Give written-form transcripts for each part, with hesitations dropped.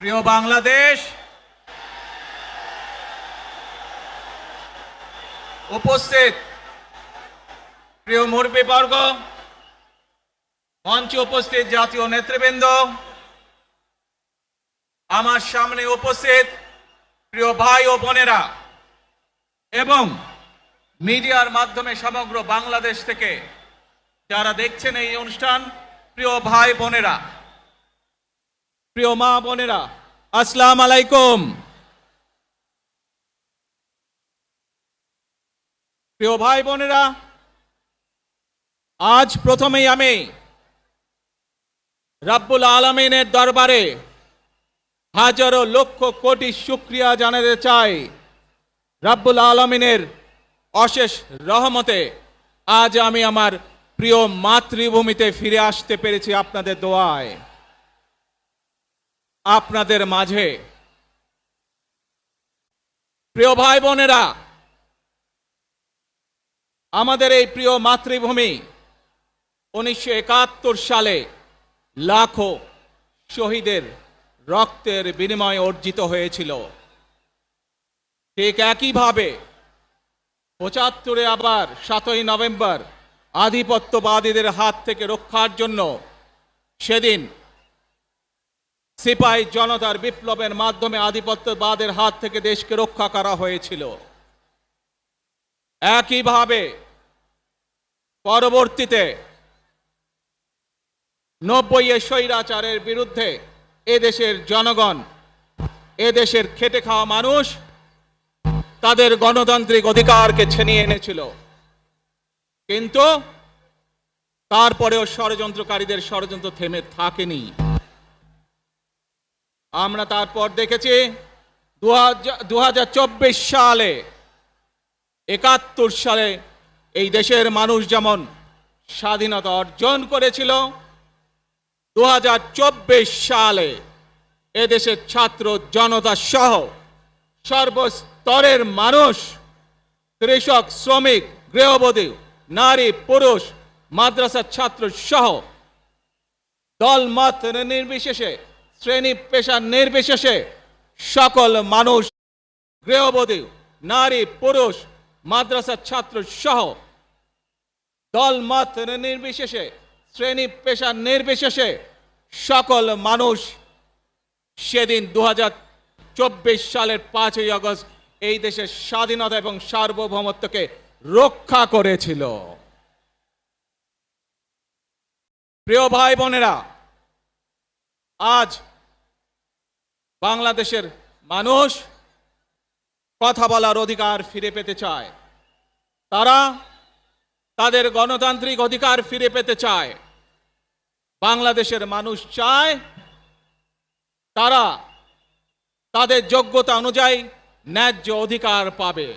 প্রিয় বাংলাদেশ, উপস্থিত প্রিয় মুরব্বীবর্গ, মঞ্চে উপস্থিত জাতীয় নেতৃবৃন্দ, আমার সামনে উপস্থিত প্রিয় ভাই ও বোনেরা এবং মিডিয়ার মাধ্যমে সমগ্র বাংলাদেশ থেকে যারা দেখছেন এই অনুষ্ঠান, প্রিয় ভাই বোনেরা, প্রিয় মা বোনেরা, আসসালামু আলাইকুম। প্রিয় ভাই বোনেরা, আজ প্রথমেই আমি রাব্বুল আলামিনের দরবারে হাজারো লক্ষ কোটি শুকরিয়া জানাতে চাই। রাব্বুল আলামিনের অশেষ রহমতে আজ আমি আমার প্রিয় মাতৃভূমিতে ফিরে আসতে পেরেছি আপনাদের দোয়ায়। আপনাদের মাঝে প্রিয় ভাই বোনেরা, আমাদের এই প্রিয় মাতৃভূমি 1971 সালে লাখো শহীদের রক্তের বিনিময়ে অর্জিত হয়েছিল। ঠিক একইভাবে 75-এ আবার 7ই নভেম্বর আধিপত্যবাদীদের হাত থেকে রক্ষার জন্য সেদিন সিপাহী জনতার বিপ্লবের মাধ্যমে আধিপত্যবাদের হাত থেকে দেশকে রক্ষা করা হয়েছিল। একইভাবে পরবর্তীতে 90-এ স্বৈরাচারের বিরুদ্ধে এদেশের জনগণ, এদেশের খেটে খাওয়া মানুষ তাদের গণতান্ত্রিক অধিকারকে ছিনিয়ে এনেছিল। কিন্তু তারপরেও ষড়যন্ত্রকারীদের ষড়যন্ত্র থেমে থাকেনি। আমরা তারপর দেখেছি 2024 সালে, 71 সালে এই দেশের মানুষ যেমন স্বাধীনতা অর্জন করেছিল, 2024 সালে এদেশের ছাত্র জনতা সহ সর্বস্তরের মানুষ, কৃষক, শ্রমিক, গৃহবধূ, নারী, পুরুষ, মাদ্রাসার ছাত্র সহ দলমত নির্বিশেষে, শ্রেণী পেশা নির্বিশেষে সকল মানুষ, গৃহবধূ, নারী, পুরুষ, মাদ্রাসার ছাত্র সহ দলমত নির্বিশেষে, শ্রেণী পেশা নির্বিশেষে সকল মানুষ সেদিন 2024 সালের 5ই আগস্ট এই দেশের স্বাধীনতা এবং সার্বভৌমত্বকে রক্ষা করেছিল। প্রিয় ভাই বোনেরা, আজ বাংলাদেশের মানুষ কথা বলার অধিকার ফিরে পেতে চায়। তারা তাদের গণতান্ত্রিক অধিকার ফিরে পেতে চায়। বাংলাদেশের মানুষ চায় তারা তাদের যোগ্যতা অনুযায়ী ন্যায্য অধিকার পাবে।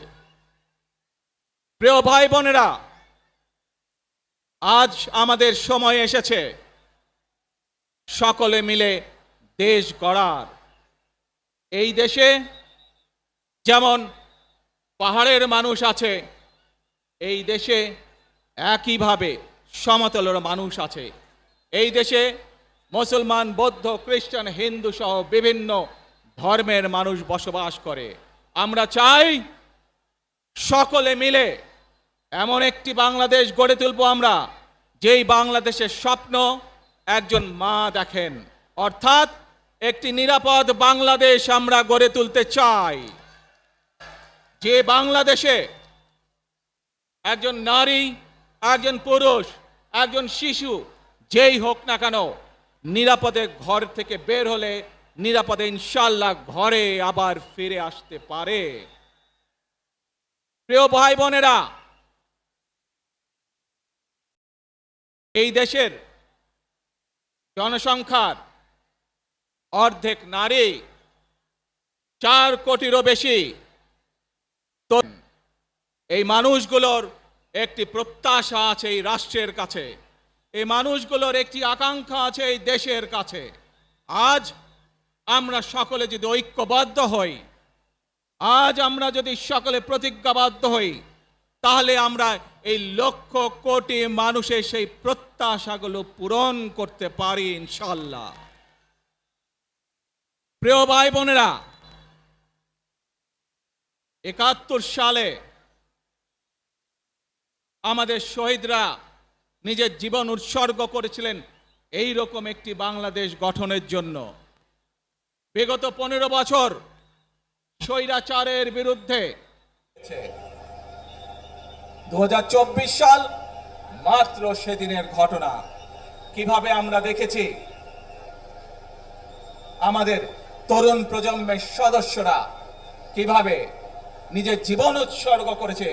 প্রিয় ভাই বোনেরা, আজ আমাদের সময় এসেছে সকলে মিলে দেশ গড়ার। এই দেশে যেমন পাহাড়ের মানুষ আছে, এই দেশে একইভাবে সমতলের মানুষ আছে। এই দেশে মুসলমান, বৌদ্ধ, খ্রিস্টান, হিন্দু সহ বিভিন্ন ধর্মের মানুষ বসবাস করে। আমরা চাই সকলে মিলে এমন একটি বাংলাদেশ গড়ে তুলব আমরা, যেই বাংলাদেশের স্বপ্ন একজন মা দেখেন, অর্থাৎ একটি নিরাপদ বাংলাদেশ আমরা গড়ে তুলতে চাই। যে বাংলাদেশে একজন নারী, একজন পুরুষ, একজন শিশু যেই হোক না কেন নিরাপদে ঘর থেকে বের হলে নিরাপদে ইনশাআল্লাহ ঘরে আবার ফিরে আসতে পারে। প্রিয় ভাই বোনেরা, এই দেশের জনসংখ্যার অর্ধেক নারী, 4 কোটিরও বেশি। তো এই মানুষগুলোর একটি প্রত্যাশা আছে এই রাষ্ট্রের কাছে, এই মানুষগুলোর একটি আকাঙ্ক্ষা আছে এই দেশের কাছে। আজ আমরা সকলে যদি ঐক্যবদ্ধ হই, আজ আমরা যদি সকলে প্রতিজ্ঞাবদ্ধ হই, তাহলে আমরা এই লক্ষ কোটি মানুষের সেই প্রত্যাশাগুলো পূরণ করতে পারি ইনশাআল্লাহ। প্রিয় ভাই বোনেরা, ৭১ সালে আমাদের শহীদরা নিজের জীবন উৎসর্গ করেছিলেন এই রকম একটি বাংলাদেশ গঠনের জন্য। বিগত ১৫ বছর স্বৈরাচারের বিরুদ্ধে ২০২৪ সাল মাত্র সেদিনের ঘটনা। কিভাবে আমরা দেখেছি আমাদের তরুণ প্রজন্মের সদস্যরা কিভাবে নিজের জীবন উৎসর্গ করেছে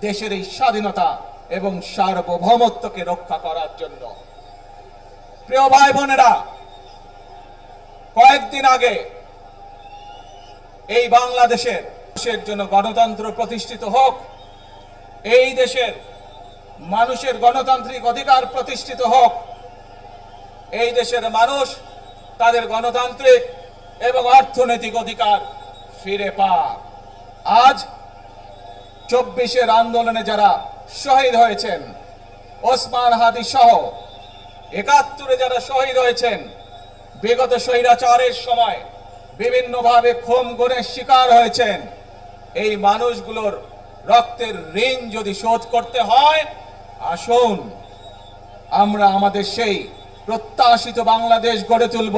দেশের এই স্বাধীনতা এবং সার্বভৌমত্বকে রক্ষা করার জন্য। প্রিয় ভাই বোনেরা, কয়েকদিন আগে এই বাংলাদেশের জন্য গণতন্ত্র প্রতিষ্ঠিত হোক, এই দেশের মানুষের গণতান্ত্রিক অধিকার প্রতিষ্ঠিত হোক, এই দেশের মানুষ তাদের গণতান্ত্রিক এবং অর্থনৈতিক অধিকার ফিরে পাক। আজ ২৪-এর আন্দোলনে যারা শহীদ হয়েছেন, ওসমান হাদি সহ ৭১-এ যারা শহীদ হয়েছেন, বিগত স্বৈরাচারের সময় বিভিন্নভাবে খুন গুমের শিকার হয়েছেন, এই মানুষগুলোর রক্তের ঋণ যদি শোধ করতে হয়, আসুন আমরা আমাদের সেই প্রত্যাশিত বাংলাদেশ গড়ে তুলব,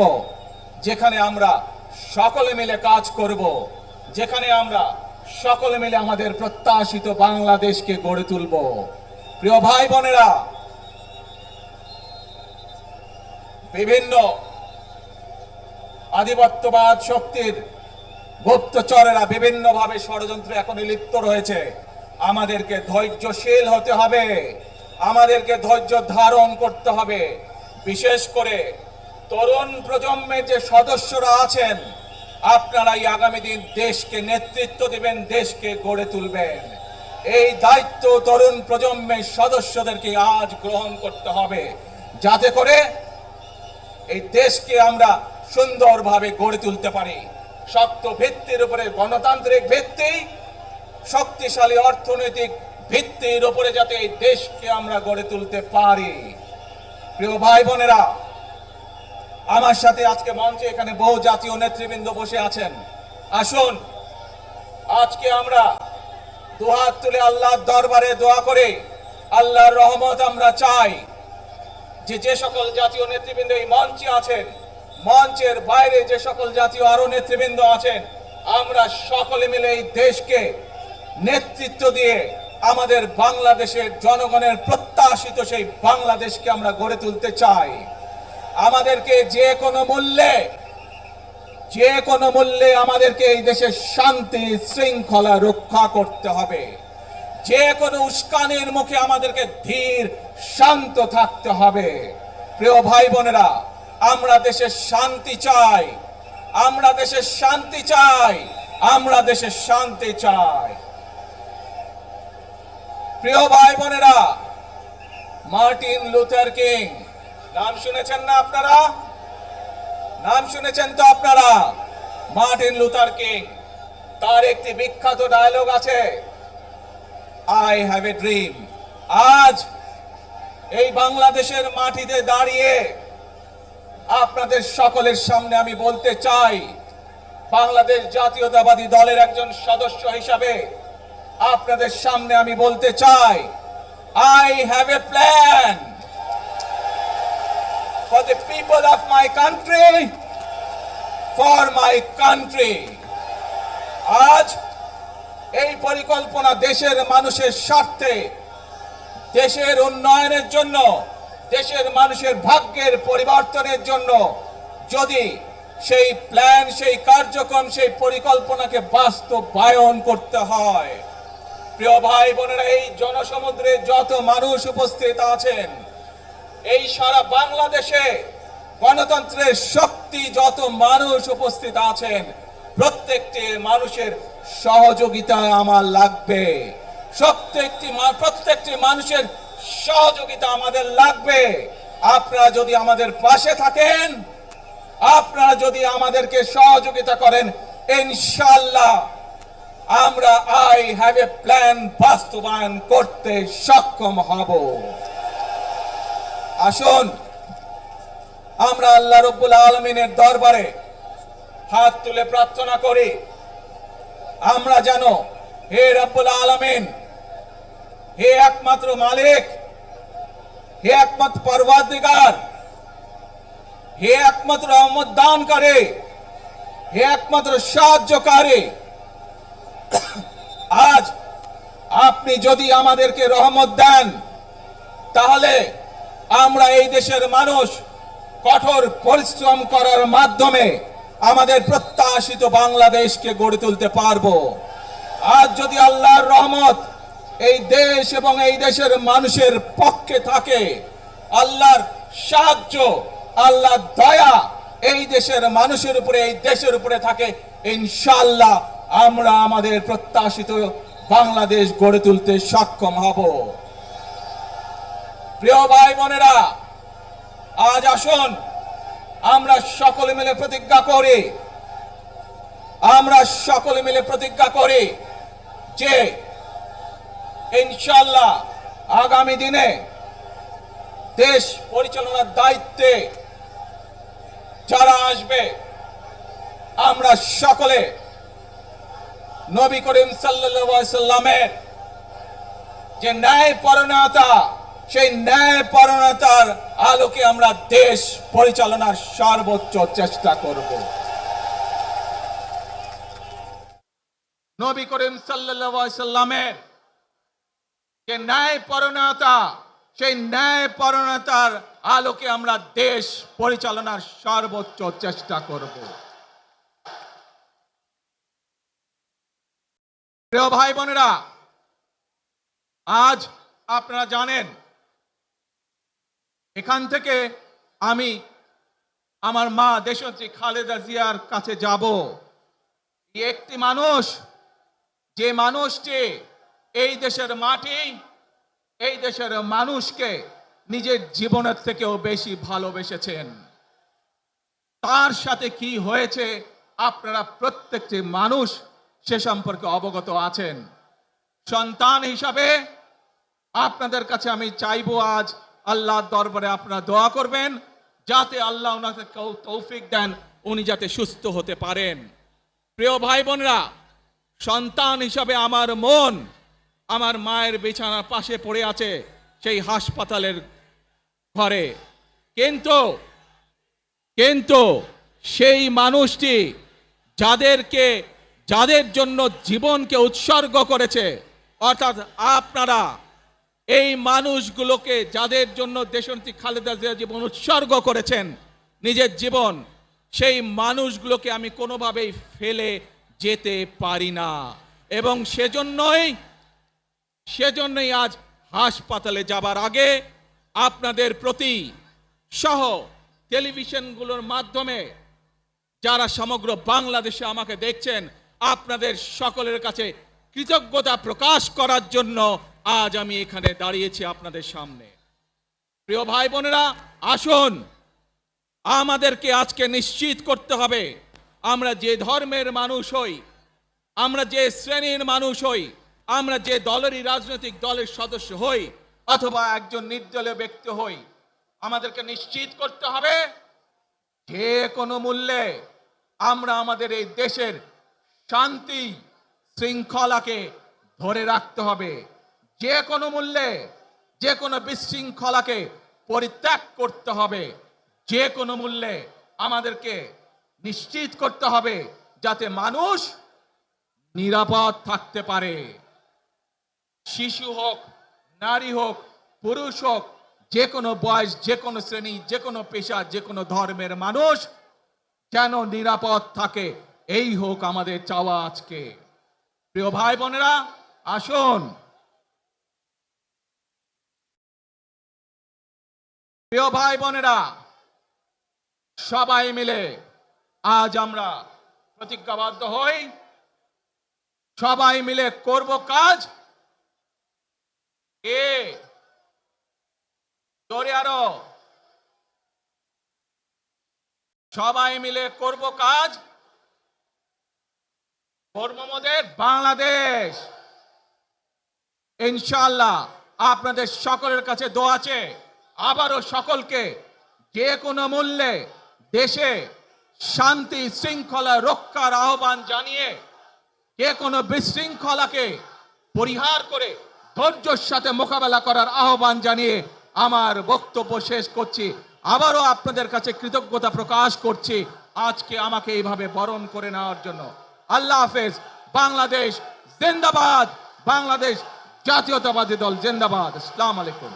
যেখানে আমরা সকলে মিলে কাজ করব, যেখানে আমরা সকলে মিলে আমাদের প্রত্যাশিত বাংলাদেশকে গড়ে তুলব। প্রিয় ভাই বোনেরা, বিভিন্ন আধিপত্যবাদ শক্তির গুপ্তচরেরা বিভিন্নভাবে ষড়যন্ত্রে এখন লিপ্ত রয়েছে। আমাদেরকে ধৈর্যশীল হতে হবে, আমাদেরকে ধৈর্য ধারণ করতে হবে। বিশেষ করে তরুণ প্রজন্মের যে সদস্যরা আছেন, আপনারাই আগামী দিন দেশকে নেতৃত্ব দিবেন, দেশকে গড়ে তুলবেন। এই দায়িত্ব তরুণ প্রজন্মের সদস্যদেরকে আজ গ্রহণ করতে হবে, যাতে করে এই দেশকে আমরা সুন্দরভাবে গড়ে তুলতে পারি। শক্ত ভিত্তির উপরে, গণতান্ত্রিক ভিত্তি, শক্তিশালী অর্থনৈতিক ভিত্তির উপরে যাতে এই দেশকে আমরা গড়ে তুলতে পারি। প্রিয় ভাই বোনেরা, আমার সাথে আজকে মঞ্চে এখানে বহু জাতীয় নেতৃবৃন্দ বসে আছেন। আসুন আজকে আমরা দুহাত তুলে আল্লাহর দরবারে দোয়া করে আল্লাহর রহমত আমরা চাই। যে সকল জাতীয় নেতৃবৃন্দ এই মঞ্চে আছেন, মঞ্চের বাইরে যে সকল জাতীয় আরো নেতৃবৃন্দ আছেন, আমরা সকলে মিলে এই দেশকে নেতৃত্ব দিয়ে আমাদের বাংলাদেশের জনগণের প্রত্যাশিত সেই বাংলাদেশকে আমরা গড়ে তুলতে চাই। আমাদেরকে যে কোনো মূল্যে আমাদেরকে এই দেশের শান্তি শৃঙ্খলা রক্ষা করতে হবে। যে কোনো উস্কানির মুখে আমাদেরকে ধীর শান্ত থাকতে হবে। প্রিয় ভাই বোনেরা, আমরা দেশের শান্তি চাই, আমরা দেশের শান্তি চাই, আমরা দেশের শান্তি চাই। প্রিয় ভাই বোনেরা, মার্টিন লুথার কিং নাম শুনেছেন না আপনারা? নাম শুনেছেন তো আপনারা? মার্টিন লুথার কিং, তার একটি বিখ্যাত ডায়লগ আছে, আই হ্যাভ এ ড্রিম। আজ এই বাংলাদেশের মাটিতে দাঁড়িয়ে আপনাদের সকলের সামনে আমি বলতে চাই, বাংলাদেশ জাতীয়তাবাদী দলের একজন সদস্য হিসাবে আপনাদের সামনে আমি বলতে চাই, I have a plan for the people of my country, for my country. আজ এই পরিকল্পনা দেশের মানুষের স্বার্থে, দেশের উন্নয়নের জন্য, দেশের মানুষের ভাগ্যের পরিবর্তনের জন্য, যদি সেই প্ল্যান, সেই কার্যক্রম, সেই পরিকল্পনাকে বাস্তবায়ন করতে হয়, প্রিয় ভাই বোনেরা, এই জনসমুদ্রে যত মানুষ উপস্থিত আছেন, এই সারা বাংলাদেশে গণতন্ত্রের শক্তি যত মানুষ উপস্থিত আছেন, প্রত্যেকটি মানুষের সহযোগিতা আমার লাগবে। প্রত্যেকটি মানুষের সহযোগিতা আমাদের লাগবে। আপনারা যদি আমাদের পাশে থাকেন, আপনারা যদি আমাদেরকে সহযোগিতা করেন, ইনশাআল্লাহ আমরা আই হ্যাভ এ প্ল্যান বাস্তবায়ন করতে সক্ষম হব। আসুন আমরা আল্লাহ রাব্বুল আলামিনের দরবারে হাত তুলে প্রার্থনা করি আমরা যেন হে রব্বুল আলামিন, হে একমাত্র মালিক, হে একমাত্র পরওয়ারদিগার, হে একমাত্র রহমত দানকারী, হে একমাত্র সাহায্যকারী, আজ আপনি যদি আমাদেরকে রহমত দেন তাহলে আমরা এই দেশের মানুষ কঠোর পরিশ্রম করার মাধ্যমে আমাদের প্রত্যাশিত বাংলাদেশকে গড়ে তুলতে পারবো। আজ যদি আল্লাহর রহমত এই দেশ এবং এই দেশের মানুষের পক্ষে থাকে, আল্লাহর সাহায্য, আল্লাহর দয়া এই দেশের মানুষের উপরে, এই দেশের উপরে থাকে, ইনশাআল্লাহ আমরা আমাদের প্রত্যাশিত বাংলাদেশ গড়ে তুলতে সক্ষম হব। প্রিয় ভাই বোনেরা, আজ আসুন আমরা সকলে মিলে প্রতিজ্ঞা করি, আমরা সকলে মিলে প্রতিজ্ঞা করি যে ইনশাআল্লাহ আগামী দিনে দেশ পরিচালনার দায়িত্বে যারা আসবে আমরা সকলে নবী করিম সাল্লাল্লাহু আলাইহি সাল্লামের যে ন্যায়পরায়ণতা, সেই ন্যায়পরায়ণতার আলোকে আমরা দেশ পরিচালনার সর্বোচ্চ চেষ্টা করব। নবী করিম সাল্লাল্লাহু আলাইহি সাল্লামের যে ন্যায়পরায়ণতা, সেই ন্যায়পরায়ণতার আলোকে আমরা দেশ পরিচালনার সর্বোচ্চ চেষ্টা করব। প্রিয় ভাই বোনেরা, আজ আপনারা জানেন এখান থেকে আমি আমার মা দেশনেত্রী খালেদা জিয়ার কাছে যাব। একটি মানুষ, যে মানুষটি এই দেশের মাটি, এই দেশের মানুষকে নিজের জীবনের থেকেও বেশি ভালোবেসেছেন। তার সাথে কি হয়েছে আপনারা প্রত্যেকটি মানুষ সে সম্পর্কে অবগত আছেন। সন্তান হিসাবে আপনাদের কাছে আমি চাইবো আজ আল্লাহর দরবারে আপনারা দোয়া করবেন যাতে আল্লাহ ওনাকে তৌফিক দেন, উনি যাতে সুস্থ হতে পারেন। প্রিয় ভাই বোনেরা, সন্তান হিসাবে আমার মন আমার মায়ের বিছানার পাশে পড়ে আছে সেই হাসপাতালের ঘরে, কিন্তু সেই মানুষটি যাদের জন্য জীবনকে উৎসর্গ করেছে, অর্থাৎ আপনারা এই মানুষগুলোকে যাদের জন্য দেশনেত্রী খালেদা জিয়া জীবন উৎসর্গ করেছেন নিজের জীবন, সেই মানুষগুলোকে আমি কোনোভাবেই ফেলে যেতে পারি না। এবং সেজন্যই আজ হাসপাতালে যাবার আগে আপনাদের প্রতি সহ টেলিভিশনগুলোর মাধ্যমে যারা সমগ্র বাংলাদেশে আমাকে দেখছেন, আপনাদের সকলের কাছে কৃতজ্ঞতা প্রকাশ করার জন্য আজ আমি এখানে দাঁড়িয়েছি আপনাদের সামনে। প্রিয় ভাই বোনেরা, আসুন আমাদেরকে আজকে নিশ্চিত করতে হবে আমরা যে ধর্মের মানুষ হই, আমরা যে শ্রেণীর মানুষ হই, আমরা যে দলেরই রাজনৈতিক দলের সদস্য হই অথবা একজন নির্দলীয় ব্যক্তি হই, আমাদেরকে নিশ্চিত করতে হবে যে কোনো মূল্যে আমরা আমাদের এই দেশের শান্তি শৃঙ্খলাকে ধরে রাখতে হবে। যে কোনো মূল্যে যে কোনো বিশৃঙ্খলাকে পরিত্যাগ করতে হবে। যে কোনো মূল্যে আমাদেরকে নিশ্চিত করতে হবে যাতে মানুষ নিরাপদ থাকতে পারে। শিশু হোক, নারী হোক, পুরুষ হোক, যে কোনো বয়স, যে কোনো শ্রেণী, যে কোনো পেশা, যে কোনো ধর্মের মানুষ যেন নিরাপদ থাকে, এই হোক আমাদের চাওয়া আজকে। প্রিয় ভাই বোনেরা, আসুন প্রিয় ভাই বোনেরা, সবাই মিলে আজ আমরা প্রতিজ্ঞাবদ্ধ হই, সবাই মিলে করব কাজ। জোরে আরো, সবাই মিলে করব কাজ, করব আমাদের বাংলাদেশ। ইনশাআল্লাহ আপনাদের সকলের কাছে দোয়া আছে, আবারও সকলকে যে কোনো মূল্যে দেশে শান্তি শৃঙ্খলা রক্ষার আহ্বান জানিয়ে কে কোনো বিশৃঙ্খলাকে পরিহার করে ধৈর্যের সাথে মোকাবেলা করার আহ্বান জানিয়ে আমার বক্তব্য শেষ করছি। আবারও আপনাদের কাছে কৃতজ্ঞতা প্রকাশ করছি আজকে আমাকে এইভাবে বরণ করে নেওয়ার জন্য। আল্লাহ হাফেজ। বাংলাদেশ জিন্দাবাদ। বাংলাদেশ জাতীয়তাবাদী দল জিন্দাবাদ। আসসালামু আলাইকুম।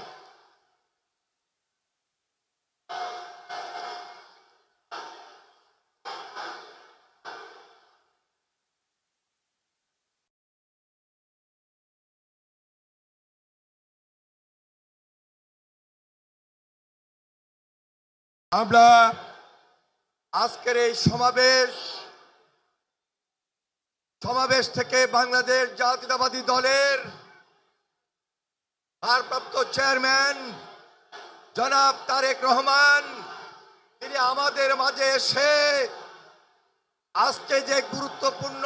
আমরা আজকের এই সমাবেশ থেকে বাংলাদেশ জাতীয়তাবাদী দলের ভারপ্রাপ্ত চেয়ারম্যান জনাব তারেক রহমান তিনি আমাদের মাঝে এসে আজকে যে গুরুত্বপূর্ণ